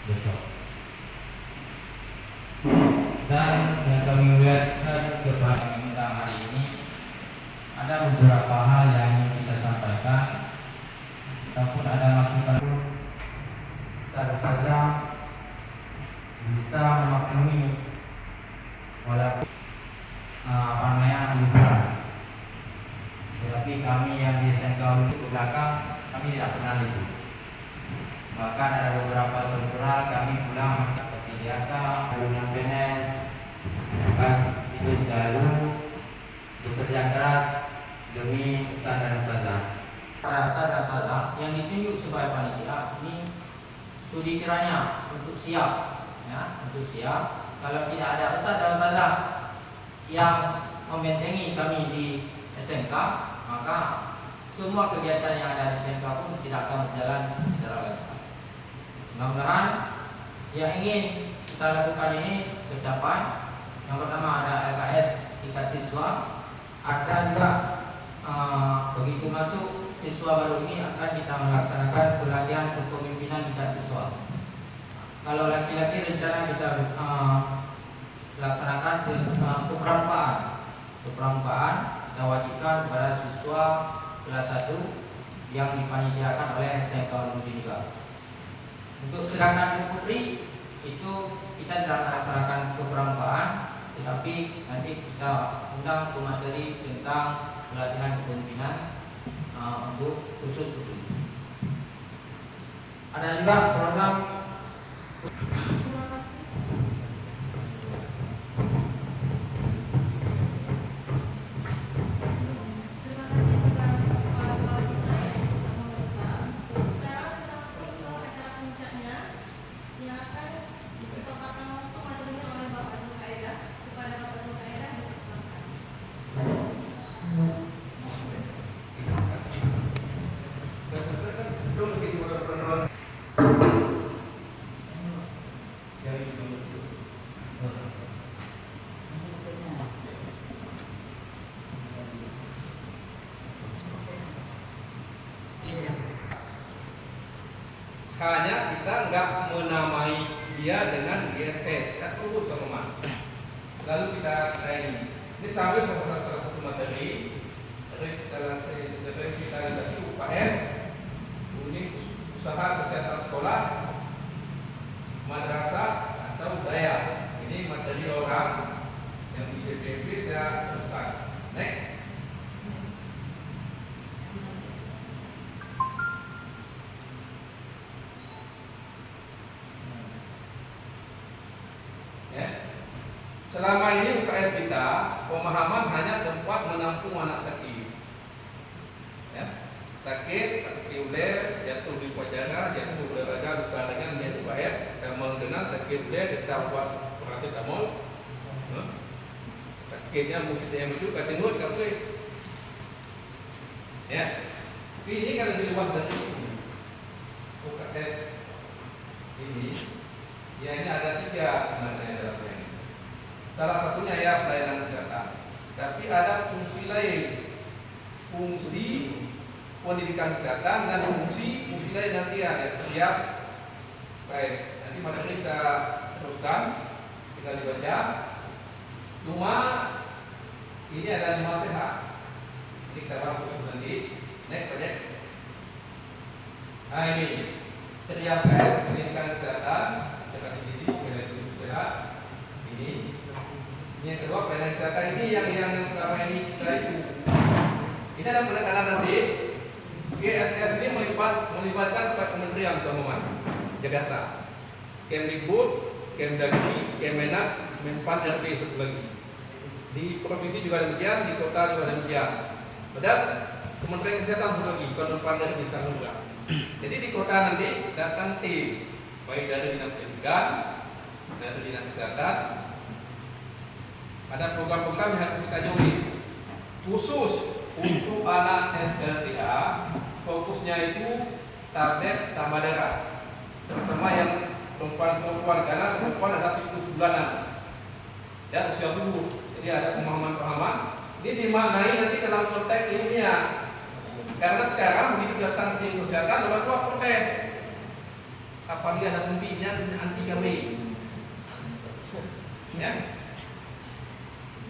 besok. Dan yang kami lihatkan kepada undang hari ini, ada beberapa hal yang ingin kita sampaikan ataupun ada masukan saja bisa memaklumi walaupun liburan. Tetapi kami yang di SMK ke belakang, kami tidak pernah libur. Bahkan ada beberapa struktural kami pulang seperti DAK, Dunia PNS, kan itu selalu bekerja keras demi usaha dan usaha. Para usaha yang ditunjuk sebagai panitia ini studi kiranya untuk siap, ya, untuk siap. Kalau tidak ada usaha yang membentengi kami di SMK, maka semua kegiatan yang ada di SMK pun tidak akan berjalan secara lancar. Mudah-mudahan yang ingin kita lakukan ini tercapai. Yang pertama ada LKS tingkat siswa, ada juga begitu masuk siswa baru ini akan kita melaksanakan pelatihan kepemimpinan tingkat siswa. Kalau laki-laki rencana kita laksanakan kepramukaan kita wajibkan kepada siswa kelas 1 yang dipanitiakan oleh SMK Ulumuddin. Untuk sedangkan putri itu kita tidak melaksanakan kepramukaan, tetapi nanti kita undang materi tentang pelatihan kepemimpinan untuk khusus putri. Ada juga program. Hanya kita nggak menamai dia dengan GSS, kan urut sama. Lalu kita ini sampai salah satu materi revitalisasi UKS, unit usaha kesehatan sekolah, madrasah atau budaya. Ini materi orang yang di DPP saya teruskan. Next. Selama ini UKS kita pemahaman hanya tempat menampung anak sakit, ya. Sakit atau kiuler, jatuh di wajana, jatuh olahraga, luka ringan, dia UKS. Kita mengenal sakit uler, kita buat paracetamol. Sakitnya mesti yang juga tengok kita boleh. Ya. Tapi ini kalau di luar dari UKS ini, ya ini ada 3 sebenarnya dalamnya. Salah satunya ya pelayanan kesehatan. Tapi ada fungsi lain, fungsi pendidikan kesehatan dan fungsi lain nanti ada rias. Baik, nanti materi saya teruskan, tinggal dibaca. Cuma ini ada 5 sehat. Ini kita bahas khusus nanti. Next project. Nah ini trias pendidikan kesehatan, kesehatan didik, manajemen sehat. Ini yang kedua pelayanan kesehatan ini yang selama ini kita itu. Ini ada penekanan nanti GSS ini melibatkan kementerian semua, Jakarta, Kemdikbud, Kemdagri, Kemenak, Menpan RB satu lagi. Di provinsi juga demikian, di kota juga demikian. Dan Kementerian Kesehatan satu lagi, Menpan RB satu juga. Jadi di kota nanti datang tim, baik dari dinas pendidikan, dari dinas kesehatan. Ada program-program yang harus kita join khusus untuk anak SLTA. Fokusnya itu tablet tambah darah, terutama yang perempuan karena perempuan ada siklus bulanan dan usia subur. Jadi ada pemahaman-pemahaman ini dimaknai nanti dalam konteks ilmiah. Karena sekarang begitu datang tim kesehatan orang tua protes. Apa pagi ada sempitnya anti kami. Ya.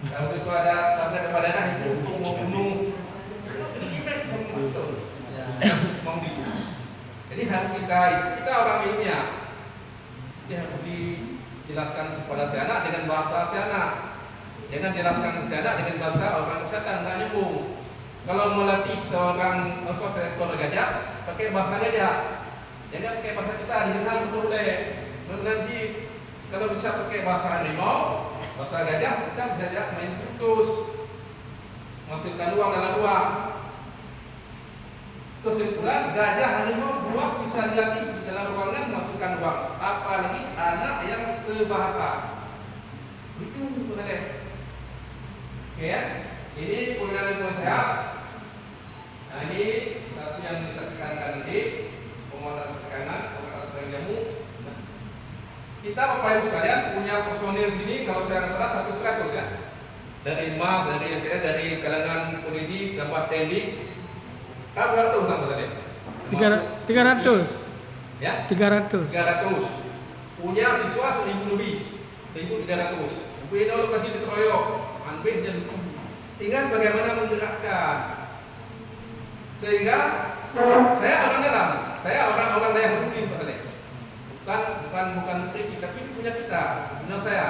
Kalau itu ada tablet pada darah itu untuk membunuh mau dibunuh. Jadi harus kita orang ilmiah. Jadi harus dijelaskan kepada si anak dengan bahasa si anak. Jangan jelaskan si anak dengan bahasa orang kesehatan, nggak nyambung. Kalau melatih seorang seekor gajah, pakai bahasa gajah. Jangan pakai bahasa kita, didengar betul deh. Nanti kalau bisa pakai bahasa harimau, bahasa gajah, kita bisa main sirkus, masukkan uang dalam uang. Kesimpulan, gajah harimau buas bisa dilatih di dalam ruangan masukkan uang. Apalagi anak yang sebahasa. Itu sebenarnya. Oke ya, ini penggunaan lingkungan sehat. Nah ini satu yang disaksikan tadi, penguatan tekanan, penguatan sedang jamu. Kita Bapak Ibu sekalian punya personil sini kalau saya nggak salah 100 ya. Dari MAS, dari MPS, dari kalangan polisi, dapat TNI. Kamu berapa sama tadi? 300. Ya? 300. 300. Punya siswa 1000 lebih. 1300. Punya lokasi dikeroyok, hampir dan tinggal bagaimana menggerakkan. Sehingga saya orang dalam, saya orang-orang daerah mungkin Pak Alex. Bukan kritik, tapi punya kita, punya saya.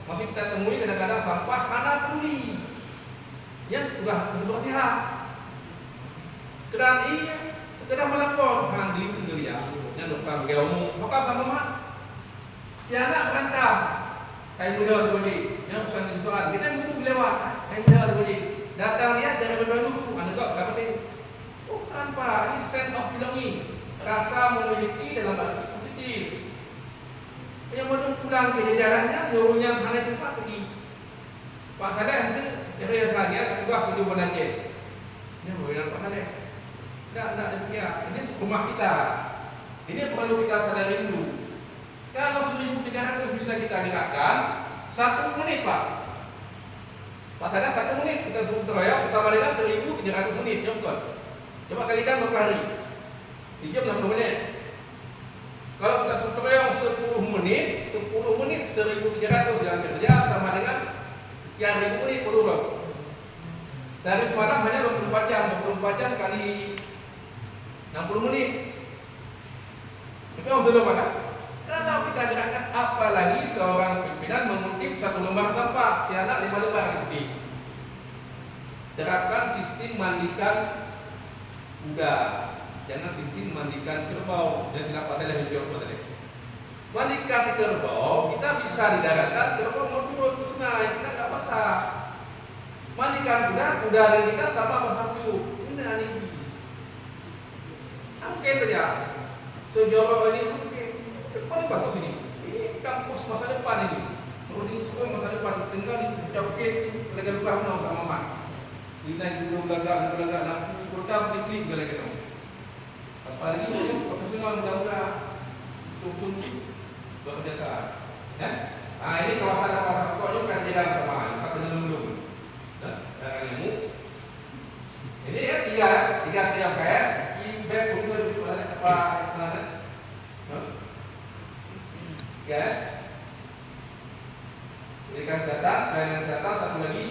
Masih kita temui kadang-kadang sampah anak tuli yang sudah sehat. Keran ini sekedar melapor, di itu ya, yang dokter geomu, maka sama mak. Si anak berantem, kayak muda tu yang pesan di soalan, kita guru lewat, kayak muda tu datang dia dari dulu, anda kok berapa tu? Bukan Pak, ini sense of belonging, rasa memiliki dalam arti positif. Yang mau pulang ke jajarannya, nyuruhnya hanya tempat pergi. Pak Saleh itu dari asalnya kedua kehidupan aja. Ini boleh Pak Saleh. Tidak demikian. Ini rumah kita. Ini perlu kita sadari dulu. Kalau 1300 bisa kita gerakkan 1 menit Pak. Pak Saleh 1 menit kita suruh teroyok bersama dengan 1300 menit. Contoh. Coba kalikan berapa hari? 60 menit. Kalau kita suruh teroyok 10 menit 1300 yang kerja sama dengan sekian ribu menit peluru. Dari semalam hanya 24 jam kali 60 menit. Itu yang sudah makan. Kalau kita gerakkan apalagi seorang pimpinan mengutip 1 lembar sampah, si anak 5 lembar dikutip. Terapkan sistem mandikan kuda, jangan sistem mandikan kerbau. Dan tidak pada lebih jauh tadi. Mandikan kerbau kita bisa di daratan, kerbau mau turun ke sungai, kita nggak basah. Mandikan kuda dan kita sama basah kuyup. Ini aneh. Oke saja. Sejauh ini paling bagus ini. Ini kampus masa depan ini. Boarding school masa depan. Tinggal dicapai legal luar menau sama mak. Sini dulu belaga lampu kota klik belaga itu. Apalagi ini profesional mudah-mudahan tukun bekerja. Ya. Nah ini kawasan pokoknya kan jalan sama. Kita kena dulu. Jangan ilmu. Ini ya tiga PS. Back untuk apa istilahnya? Ya. Berikan kesehatan, pelayanan kesehatan satu lagi.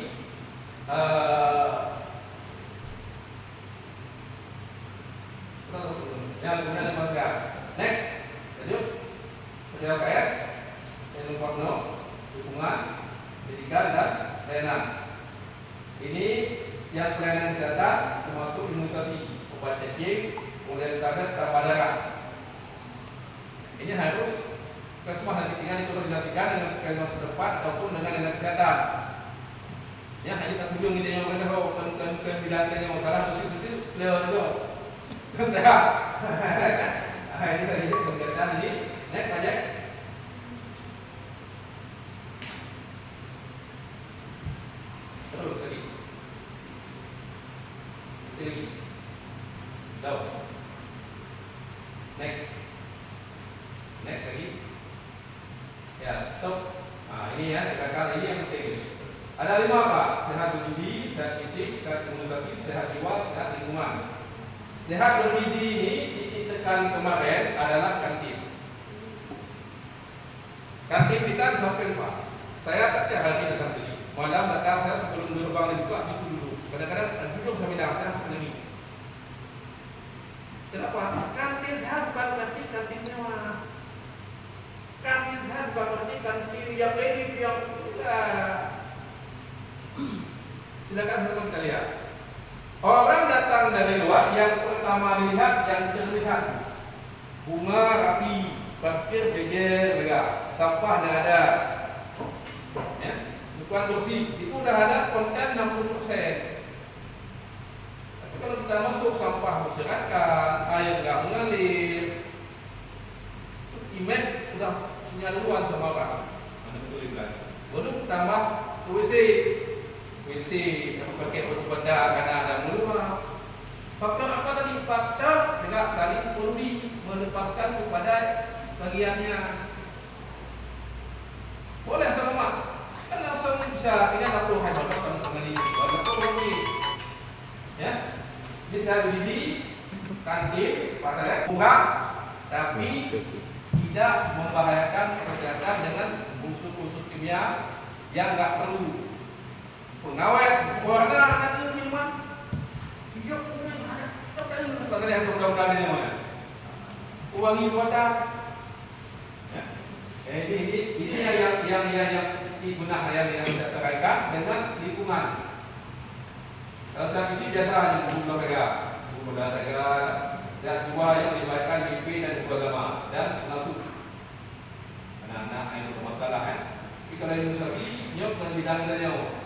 Yang kemudian lima sehat. Next, lanjut. PDLKS, yang nomor dukungan, pendidikan dan pelayanan. Ini yang pelayanan kesehatan termasuk imunisasi, obat cacing, kemudian tablet tanpa darah. Ini harus semua nanti tinggal dikoordinasikan dengan kementerian setempat ataupun dengan dinas kesehatan. Ya, hanya tak kunjung kita yang mana kan bidang yang masalah musik itu beliau itu. Kan dah. Ini tadi kesehatan ini naik pajak. Terus lagi. Lagi. Tahu. Next lagi. Ya, stop. Nah, ini ya, kata ini yang penting. Ada 5 apa? Sehat bergizi, sehat fisik, sehat imunisasi, sehat jiwa, sehat lingkungan. Sehat bergizi ini titik sebutkan kemarin adalah kantin. Kantin kita di samping Pak. Saya setiap hari datang beli. Malam datang saya sebelum gerbang dibuka situ dulu. Kadang-kadang duduk sambil saya menangis. Kenapa? Kantin saya bukan kantin mewah. Kantin saya bukan kantin yang elit yang silakan teman kita lihat. Orang datang dari luar yang pertama dilihat yang terlihat bunga rapi, parkir beger megah, sampah tidak ada, ya, bukan bersih. Itu sudah ada konten 60%. Tapi kalau kita masuk sampah berserakan, air nggak mengalir, image sudah punya duluan sama orang. Mana betul itu? Baru tambah WC pakai batu benda karena ada meluap. Faktor apa tadi? Faktor tidak saling peduli, melepaskan kepada bagiannya. Boleh sama kan langsung bisa ingat aku hebat teman-teman ini. Walaupun ya, bisa berdiri kantin pasar murah, tapi tidak membahayakan kesehatan dengan unsur-unsur kimia yang nggak perlu. Pengawet, warna, ada minuman, hijau, kuning, ada apa itu? Bukan yang mudah-mudahan ini namanya. Wangi wadah. Ya. Ini yang digunakan yang kita sarankan dengan lingkungan. Kalau saya visi biasa jumlah tega, dan dua yang melibatkan GP dan dua agama dan masuk anak-anak yang bermasalah kan. Tapi kalau imunisasi, nyok dan bidang nyok.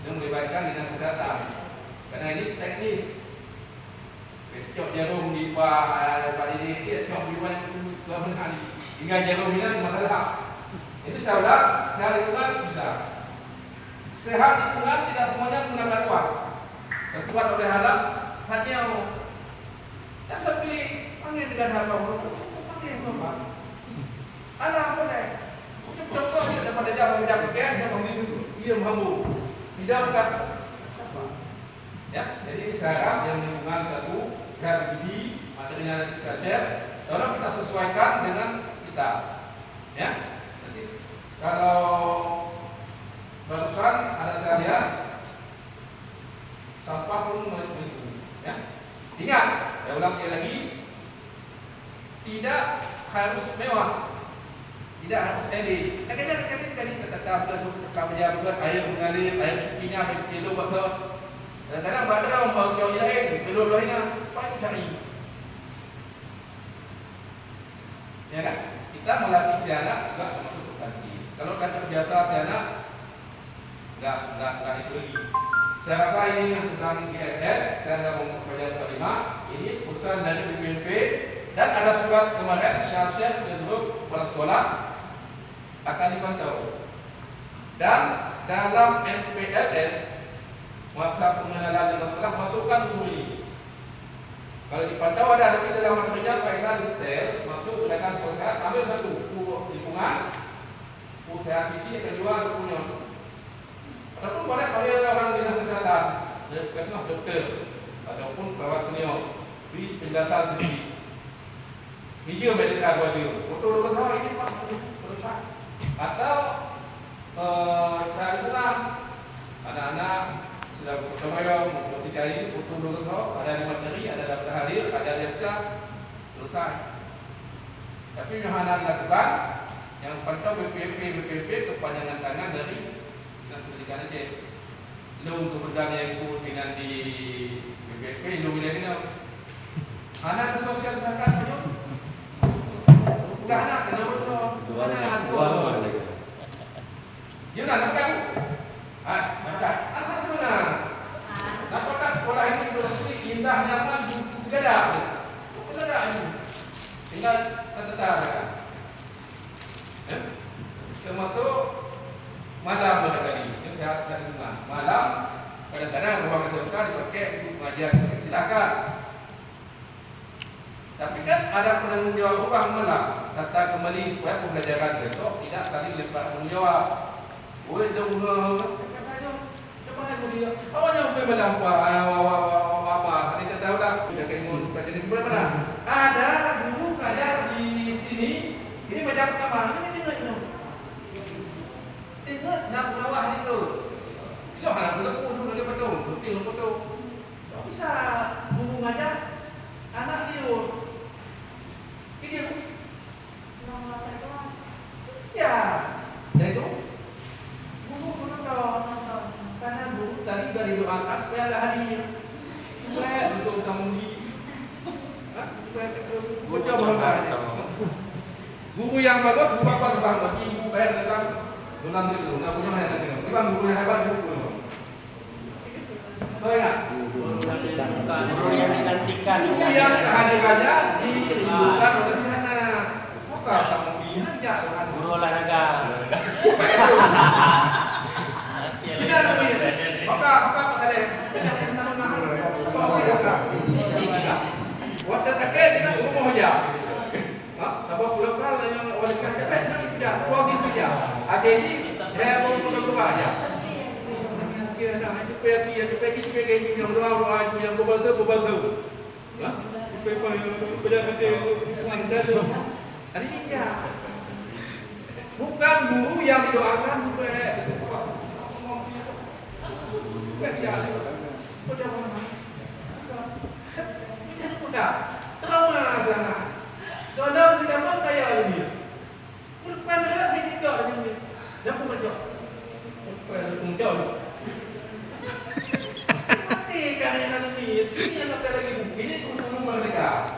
Yang melibatkan dengan kesehatan. Karena ini teknis. Cok jarum di Pak ini, cok di mana itu hari. Hingga jarum ini masalah. Itu saya ulang, sehat lingkungan bisa. Sehat lingkungan tidak semuanya menggunakan uang. Terbuat oleh alam hanya dan saya pilih panggil dengan harga panggil apa? Alam boleh. Contoh dia daripada dia menjadi dia membeli itu, dia mampu. Tidak bukan apa? Ya, jadi syarat yang lingkungan satu, gigi, materinya kita share, tolong kita sesuaikan dengan kita. Ya, jadi kalau barusan ada saya lihat sampah pun begitu. Ya, ingat, saya ulang sekali lagi, tidak harus mewah. Tidak harus elit. Kadang-kadang kali tetap berjalan air mengalir, air sucinya berkilo besar. Kadang-kadang badan orang jauh lain, kilo lainnya, apa cari? Ya kan? Kita melatih si anak juga termasuk kantin. Kalau kita terbiasa si anak, enggak itu lagi. Saya rasa ini tentang GSS, saya tidak mau memperpanjang kelima. Ini pesan dari BPNP dan ada surat kemarin share ke grup kepala sekolah akan dipantau. Dan dalam MPLS masa pengenalan dengan sekolah masukkan unsur ini. Kalau dipantau ada di dalam materinya Faisal Listel masuk dengan proses ambil satu lingkungan, sehat visi yang kedua ada punya. Ataupun boleh panggil orang dinas kesehatan, kesehatan dokter ataupun perawat senior di penjelasan sendiri. Video medical audio, foto dokter ini Pak selesai. Atau saya ulang anak-anak sudah bertemu mengurus ini foto dokter, ada di materi, ada daftar hadir, ada deska, selesai. Tapi yang anda lakukan, yang pantau BPP kepanjangan tangan dari Dinas Pendidikan aja. Lu untuk berdana yang ikut dengan di BPP, lu bilang ini, anak sosialisasikan penyok. Bukan anak, kenapa tu? Dua. Dia nak makan? Makan. Anak tu mana? Nampakkan sekolah ini bersih, indah, nyaman, begadang. Begadang ini. Tinggal tetap. Termasuk malam barangkali. Ini sehat dan lingkungan. Malam kadang-kadang ruang SMK dipakai untuk mengajar. Silakan. Tapi kan ada penanggung jawab orang malam. Datang kembali supaya pembelajaran besok tidak saling lempar tanggung jawab. Oi, dah bunga. Kata saja. Cepat dia. Awaknya pergi melampau. Apa? Ini tak tahu dah. sudah kayak mau pelajari di mana? Ada guru ngajar di sini. Ini macam apa? Ini dengar itu. Dengar nak bawah itu. Itu hal betul pun lagi betul. Betul. Tak bisa guru ngajar anak dia. Ini Nomor saya kelas. ya. Dan itu guru menonton. Nonton. Karena guru tadi sudah didoakan supaya ada hadir. Supaya untuk kamu di supaya bocah bahagia. Guru yang bagus, guru apa bang? Bagi ibu bayar sekarang bulan itu, nggak punya bayar lagi. Ini bang guru yang hebat guru. Tahu ya? Guru yang digantikan. Guru yang kehadirannya dirindukan oleh si anak. Bukan kamu dihajar dengan Guru olahraga. tidak ada. Maka ada waktu sakit kita umum aja. Sebab lokal yang oleh kerja nak tidak kuasin saja. Ada ini saya mau berdoa aja. Kita nak supaya yang doa yang berbahasa. Supaya ada ini ya. Bukan guru yang didoakan supaya trauma sana. Kalau kita mau kaya ini, berpandangan kita ini, dah pun macam, mati kerana ini yang ada lagi ini guru mereka.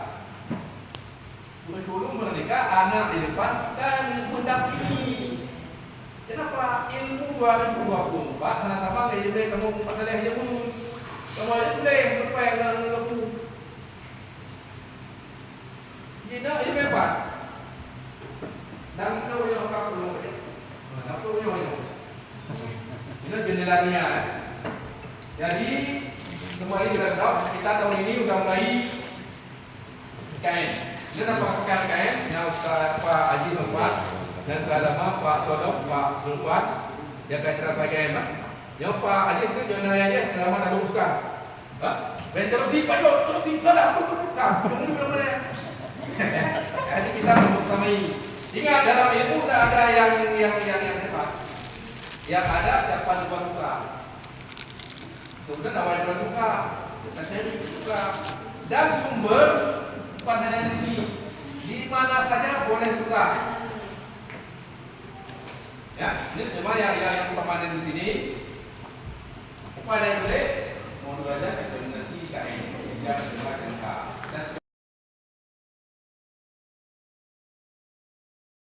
Guru mereka anak di depan dan mendampingi. Kenapa ilmu 2024 sama-sama kayak dia kamu 4 kali aja pun. Kamu aja boleh berpakai dengan kamu. Jika ini memang dan kau yang kau perlu kau yang ini jendelanya. Jadi kembali kita tahun ini sudah mulai KM. Ini apa KM? Yang Pak Haji Muhammad dan selama Pak Sodok, Pak Zulfan, yang kaitan KM. Yang Pak Haji itu jendelanya selama dah luruskan. Terus Pak Jo, terus sudah tutup. Tunggu dulu mana? Jadi kita membersamai. Ingat dalam ilmu tidak ada yang hebat. Yang ada siapa di depan muka. Kemudian awal di depan muka, kita cari muka. Dan sumber bukan hanya di sini. Di mana saja boleh buka. Ya, ini cuma yang permanen di sini. Kepada yang boleh, mau belajar koordinasi KM, jangan cuma KM. Dan